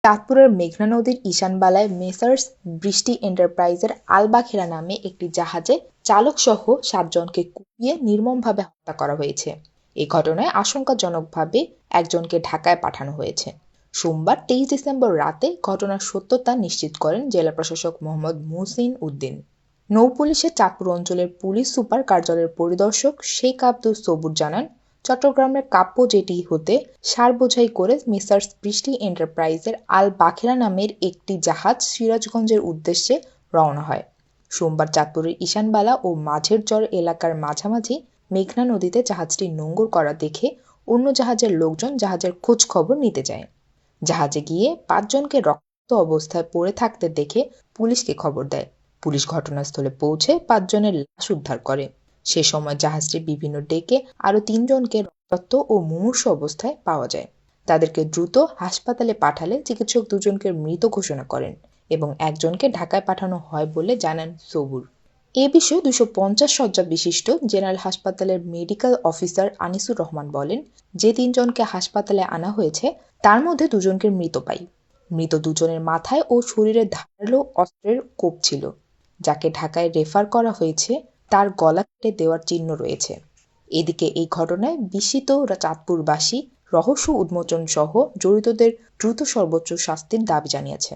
চাঁদপুরের মেঘনা নদীর ঈশানবালায় মেসার্স বৃষ্টি এন্টারপ্রাইজের আল-বাখিরা নামে একটি জাহাজে চালকসহ ৭ জনকে কুপিয়ে নির্মমভাবে হত্যা করা হয়েছে। এ ঘটনায় আশঙ্কাজনকভাবে একজনকে ঢাকায় পাঠানো হয়েছে। সোমবার ২৩ ডিসেম্বর রাতে ঘটনার সত্যতা নিশ্চিত করেন জেলা প্রশাসক মোহাম্মদ মুহসিন উদ্দিন। নৌপুলিশের চাঁদপুর অঞ্চলের পুলিশ সুপার কার্যালয়ের পরিদর্শক শেখ আব্দুস সবুর জানান, চট্টগ্রামের কাপ্য জেটি হতে সার বোঝাই করে মেসার্স বৃষ্টি এন্টারপ্রাইজের আল-বাখিরা নামের একটি জাহাজ সিরাজগঞ্জের উদ্দেশ্যে রওনা হয়। সোমবার চাঁদপুরের ঈশানবালা ও মাঝের চর এলাকার মাঝামাঝি মেঘনা নদীতে জাহাজটি নোঙর করা দেখে অন্য জাহাজের লোকজন জাহাজের খোঁজ খবর নিতে যায়। জাহাজে গিয়ে ৫ জনকে রক্তাক্ত অবস্থায় পড়ে থাকতে দেখে পুলিশকে খবর দেয়। পুলিশ ঘটনাস্থলে পৌঁছে ৫ জনের লাশ উদ্ধার করে। সে সময় জাহাজটির বিভিন্ন ডেকে আরও ৩ জনকে রক্তাক্ত ও মুমূর্ষু অবস্থায় পাওয়া যায়। তাদেরকে দ্রুত হাসপাতালে পাঠালে চিকিৎসক ২ জনকে মৃত ঘোষণা করেন এবং একজনকে ঢাকায় পাঠানো হয় বলে জানান সবুর। এ বিষয়ে ২৫০ শয্যা বিশিষ্ট জেনারেল হাসপাতালের মেডিকেল অফিসার আনিসুর রহমান বলেন, যে ৩ জনকে হাসপাতালে আনা হয়েছে তার মধ্যে ২ জনকে মৃত পাই। মৃত ২ জনের মাথায় ও শরীরে ধারালো অস্ত্রের কোপ ছিল। যাকে ঢাকায় রেফার করা হয়েছে তার গলা কেটে দেওয়ার চিহ্ন রয়েছে। এদিকে এই ঘটনায় বিস্মিত চাঁদপুরবাসী রহস্য উন্মোচন সহ জড়িতদের দ্রুত সর্বোচ্চ শাস্তির দাবি জানিয়েছে।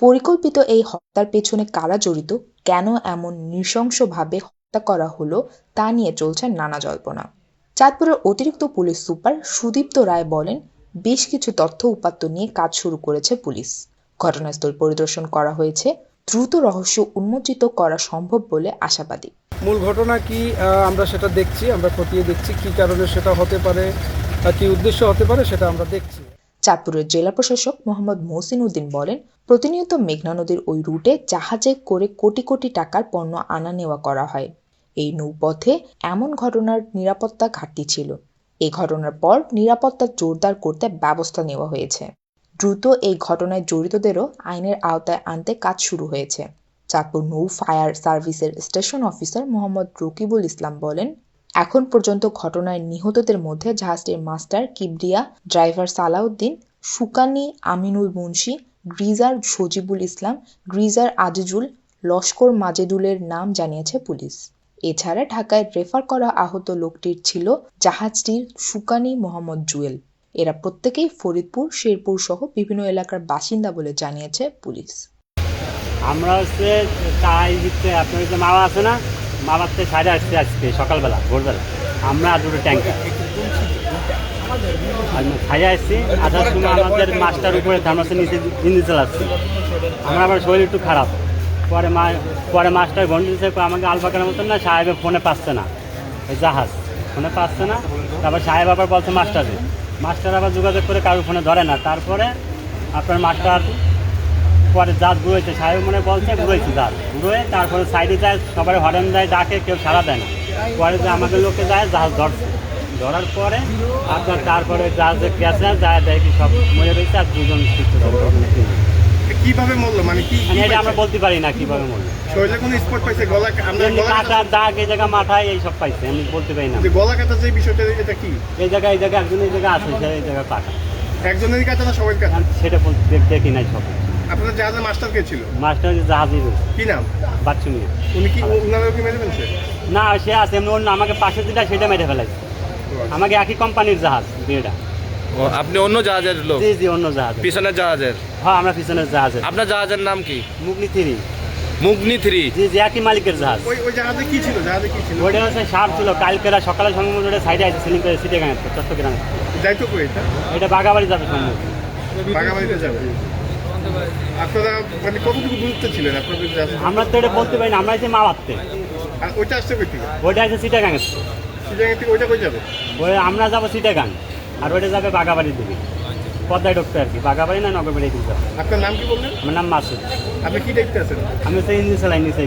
পরিকল্পিত এই হত্যার পেছনে কারা জড়িত, কেন এমন নৃশংসভাবে হত্যা করা হলো তা নিয়ে চলছে নানা জল্পনা। চাঁদপুরের অতিরিক্ত পুলিশ সুপার সুদীপ্ত রায় বলেন, বেশ কিছু তথ্য উপাত্ত নিয়ে কাজ শুরু করেছে পুলিশ। ঘটনাস্থল পরিদর্শন করা হয়েছে। দ্রুত রহস্য উন্মোচিত করা সম্ভব বলে আশাবাদী। মূল ঘটনা কি আমরা সেটা দেখছি, আমরা খতিয়ে দেখছি কি কারণে সেটা হতে পারে, কি উদ্দেশ্য হতে পারে সেটা আমরা দেখছি। চাঁদপুরের জেলা প্রশাসক মোহাম্মদ মুহসিন উদ্দিন বলেন, প্রতিনিয়ত মেঘনা নদীর ওই রুটে জাহাজে করে কোটি কোটি টাকার পণ্য আনা নেওয়া করা হয়। এই নৌপথে এমন ঘটনার নিরাপত্তা ঘাটতি ছিল। এই ঘটনার পর নিরাপত্তা জোরদার করতে ব্যবস্থা নেওয়া হয়েছে। দ্রুত এই ঘটনায় জড়িতদেরও আইনের আওতায় আনতে কাজ শুরু হয়েছে। চাঁদপুর নৌ ফায়ার সার্ভিসের স্টেশন অফিসার মোহাম্মদ রকিবুল ইসলাম বলেন, এখন পর্যন্ত ঘটনায় নিহতদের মধ্যে জাহাজটির মাস্টার কিবরিয়া, ড্রাইভার সালাউদ্দিন, সুকানি আমিনুল মুন্সি, গ্রিজার সজিবুল ইসলাম, গ্রিজার আজিজুল, লস্কর মাজেদুলের নাম জানিয়েছে পুলিশ। এছাড়া ঢাকায় রেফার করা আহত লোকটির ছিল জাহাজটির সুকানি মোহাম্মদ জুয়েল। এরা প্রত্যেকেই ফরিদপুর, শেরপুর সহ বিভিন্ন এলাকার বাসিন্দা বলে জানিয়েছে পুলিশ। আমরা হচ্ছে চাই দিতে আপনার যে মামা আছে না, মামার থেকে সাইডে আসছে আজকে সকালবেলা ভোরবেলা আমরা আর দুটো ট্যাঙ্কার খাইয়ে আসছি। আসার সময় আমাদের মাছটার উপরে থার্মাসের নিচে ইঞ্জিন চালাচ্ছি। আমরা আবার শরীর একটু খারাপ। পরে মাছটার ঘন্টা দিচ্ছে আমাকে আলবাকার মতন না, সাহেবের ফোনে পাচ্ছে না, ওই জাহাজ ফোনে পাচ্ছে না। তারপর সাহেব আবার বলছে মাস্টার আবার যোগাযোগ করে কারোর ফোনে ধরে না। তারপরে আপনার মাস্টার পরে জাহাজ ঘুরেছে, সাহেব মনে বলছে ঘুরেছে জাহাজ ঘুরে, তারপরে সাইডে যায়, সবাই হরেন দেয়, ডাকে, কেউ সাড়া দেয় না। পরে যে আমাদের লোকে যায়, জাহাজ ধরার পরে আপনার তারপরে জাহাজে গেছে, যায় দেখি সব মরে রয়েছে আর 2 জন সুস্থ। কিভাবে মরলো মানে কি এটা আমরা বলতে পারি না কিভাবে মরলো। শরীরে কোনো স্পট পাইছে, গলা কাটার দাগ, এই জায়গা মাথায় এই সব পাইছে, আমি বলতে পারি না। গলা কাটা যে বিষয়টা, এটা কি এই জায়গায় একজন এই জায়গায় আছে, এই জায়গায় কাটা একজনেরই কাটা না সবাই কাটা? সেটা দেখি নাই সব। আপনাদের জাহাজের মাস্টার কে ছিল? মাস্টার জাহাজই কি নাম? বাচ্চু মিয়া। উনি কি উনারও কি মেরে ফেলছে? না, সে আছে এমনি অন্য আমাকে পাশে যেটা সেটা মেরে ফেলাইছে। আমাকে একই কোম্পানির জাহাজ বিয়েটা। ও, আপনি অন্য জাহাজের লোক? জি জি, অন্য জাহাজ। পিছনের জাহাজের? হ্যাঁ, আমরা পিছনের জাহাজের। আপনার জাহাজের নাম কি? মুগনি 3। জি জি, একই মালিকের জাহাজ। ওই জাহাজে কি ছিল? ওইটা হচ্ছে সার ছিল। কালকেরা সকালে সম্ভবত ওটা সাইডে আছে, সিলিং করে সিটেগাঙে, চট্টগ্রামে। যাইতো কই এটা? এটা বাগাবাড়ি যাবে সম্ভবত। বাগাবাড়িতে যাবে। আপনারা মানে কতটুকু দূরত্বে ছিলেন আপনাদের জাহাজ? আমরা তো এটা বলতে পারি না, আমরা যে মালাতে। আর ওইটা আসছে কই থেকে? ওইটা আছে সিটেগাঙে। সিটাগাং থেকে ওইটা কই যাবে? ওই আমরা যাবো সিটেগাং, আর ওইটা যাবে বাগাবাড়ির দিকে, পদ্মায় ঢুকতে আর কি। বাগাবাড়ি না নগরবাড়ি দিকে যাবে। আপনার নাম কি বললেন? আমার নাম মাসুদ। আপনি কি দেখতে আছেন? আমি হচ্ছে ইঞ্জিন চালাই নিচে।